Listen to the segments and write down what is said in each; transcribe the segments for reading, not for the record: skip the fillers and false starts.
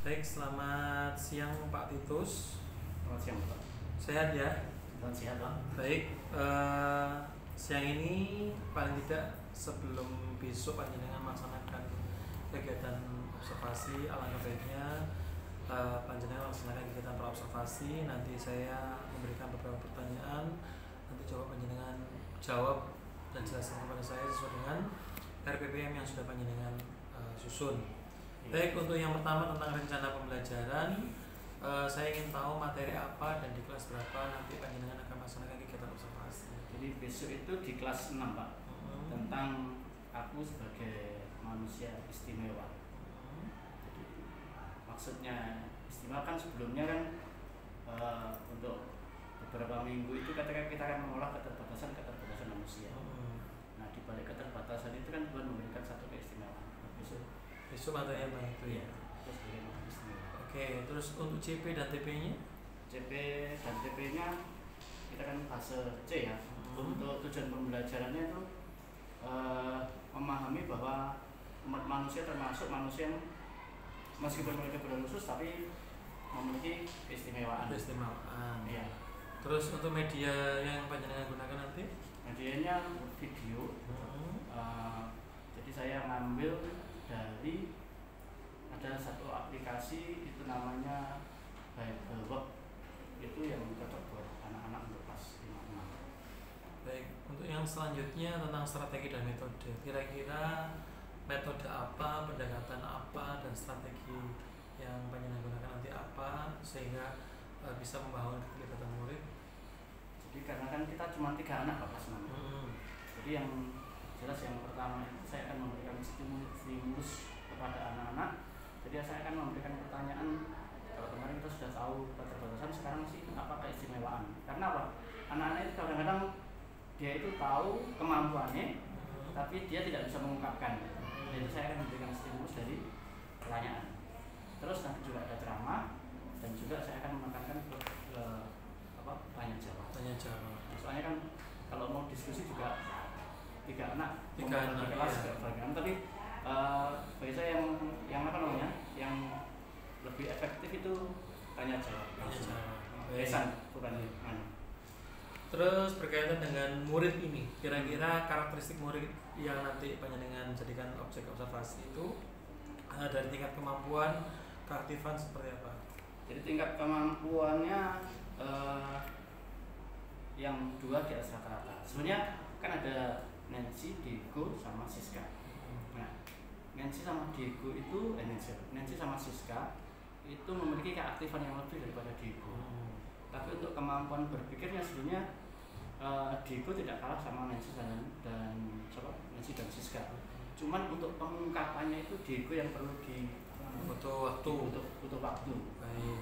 Baik, selamat siang Pak Titus. Selamat siang Pak. Sehat ya? Selamat siang Pak. Baik, siang ini paling tidak sebelum besok panjenengan melaksanakan kegiatan observasi, alangkah baiknya panjenengan melaksanakan kegiatan praobservasi. Nanti saya memberikan beberapa pertanyaan, nanti coba panjenengan jawab dan jelaskan kepada saya sesuai dengan RPPM yang sudah panjenengan susun. Baik, untuk yang pertama tentang rencana pembelajaran, saya ingin tahu materi apa dan di kelas berapa nanti panjenengan akan melaksanakan kegiatan observasi. Jadi besok itu di kelas 6 Pak, tentang aku sebagai manusia istimewa. Jadi maksudnya istimewa kan sebelumnya kan untuk beberapa minggu itu ketika kita akan mengolah keterbatasan manusia. Nah di balik keterbatasan itu kan Tuhan memberikan satu keistimewaan. Besok materinya apa itu ya? Terus bagaimana istimewa. Oke, terus untuk CP dan TP-nya? CP dan TP-nya kita kan fase C ya. Untuk tujuan pembelajarannya itu memahami bahwa umat manusia termasuk manusia yang meskipun mereka berusaha khusus tapi memiliki keistimewaan. Keistimewaan. Iya. Terus untuk media yang panjenengan gunakan nanti? Medianya video. Jadi saya ngambil dari ada satu aplikasi itu namanya Bible itu yang cocok buat anak-anak untuk kelas 5-6. Baik, untuk yang selanjutnya tentang strategi dan metode. Kira-kira metode apa, pendekatan apa, dan strategi yang panjenengan gunakan nanti apa sehingga bisa membangun keterlibatan murid? Jadi karena kan kita cuma 3 anak Pak kelas 6. Jadi yang jelas yang pertama itu saya akan memberikan stimulus kepada anak-anak. Jadi saya akan memberikan pertanyaan. Kalau kemarin kita sudah tahu keterbatasan, sekarang sih apa keistimewaan? Karena apa? Anak-anak itu kadang-kadang dia itu tahu kemampuannya, tapi dia tidak bisa mengungkapkan. Jadi saya akan memberikan stimulus dari pertanyaan. Terus nanti juga ada ceramah dan juga saya akan menekankan ke tanya jawab. Tanya jawab. Soalnya kan kalau mau diskusi juga 3 anak di kelas bagian, tapi bagi saya yang apa namanya yang lebih efektif itu tanya jawab. Bukan. Terus berkaitan dengan murid ini, kira-kira karakteristik murid yang nanti panjenengan jadikan objek observasi itu dari tingkat kemampuan, keaktifan seperti apa? Jadi tingkat kemampuannya yang 2 di atas rata-rata. Sebenarnya kan ada Nancy, Diego, sama Siska. Nah, Nancy sama Diego itu Nancy sama Siska itu memiliki keaktifan yang lebih daripada Diego. Tapi untuk kemampuan berpikirnya sebenarnya Diego tidak kalah sama Nancy Nancy dan Siska. Cuman untuk pengungkapannya itu Diego yang perlu butuh waktu. Baik.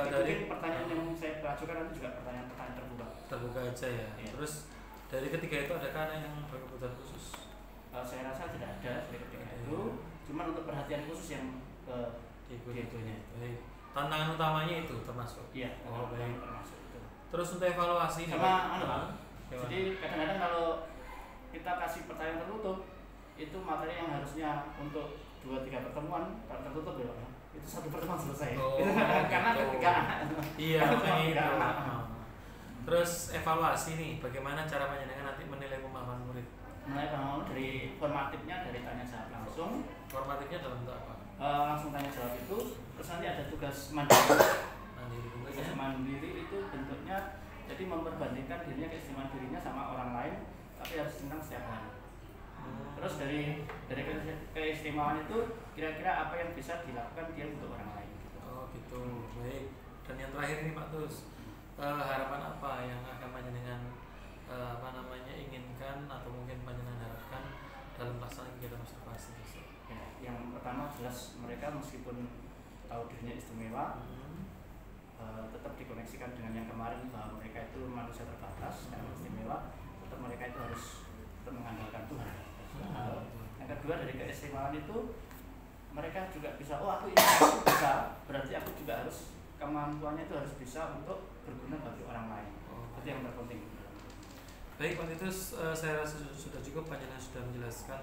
Dari pertanyaan yang saya ajukan nanti juga pertanyaan terbuka aja ya. Iya. Terus dari ketiga itu adakah anak yang berkebutuhan khusus? Saya rasa tidak ada dari ketiga itu. Cuman untuk perhatian khusus yang Diegonya. Baik. Tantangan utamanya itu termasuk. Iya. Baik. Termasuk itu. Terus untuk evaluasi sama Pak. Jadi kadang-kadang kalau kita kasih pertanyaan tertutup itu materi yang harusnya untuk 2-3 pertemuan kalau tertutup ya Pak. Itu 1 pertemuan selesai. Karena ketiga anak. Iya, itu. Terus evaluasi nih, bagaimana cara panjenengan nanti menilai pemahaman murid? Mulai dari formatifnya dari tanya jawab langsung. Formatifnya dalam bentuk apa? Langsung tanya jawab itu, terus nanti ada tugas mandiri. Tugas mandiri itu bentuknya jadi memperbandingkan dirinya keistimewaan dirinya sama orang lain, tapi harus tentang setiap hari. Terus dari keistimewaan itu kira-kira apa yang bisa dilakukan dia untuk orang lain gitu. Oh gitu, baik. Dan yang terakhir nih Pak Tus, harapan apa yang akan panjenengan inginkan atau mungkin panjenengan harapkan dalam pelaksanaan kegiatan observasi besok? Ya, yang pertama jelas mereka meskipun tahu dirinya istimewa, tetap dikoneksikan dengan yang kemarin bahwa mereka itu manusia terbatas dan istimewa, tetap mereka itu harus tetap mengandalkan Tuhan. Yang kedua dari keistimewaan itu mereka juga bisa, aku bisa, berarti aku juga harus kemampuannya itu harus bisa untuk berguna bagi orang lain. Itu yang terpenting. Baik Pak Titus, saya rasa sudah cukup panjenengan sudah menjelaskan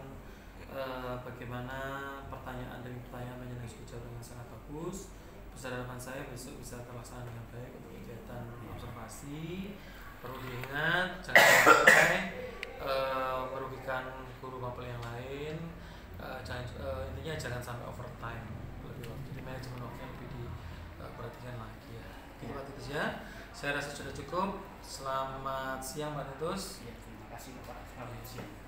bagaimana pertanyaan demi pertanyaan panjenengan sudah jawab dengan bagus. Besar harapan saya besok bisa terlaksana dengan baik untuk kegiatan observasi. Perlu diingat jangan sampai merugikan guru mapel yang lain. Intinya jangan sampai overtime lebih waktu. Jadi manajemen waktunya lebih diperhatikan lagi ya. Gitu Pak Titus ya. Saya rasa sudah cukup. Selamat siang Pak Titus. Ya, terima kasih Bapak. Selamat siang.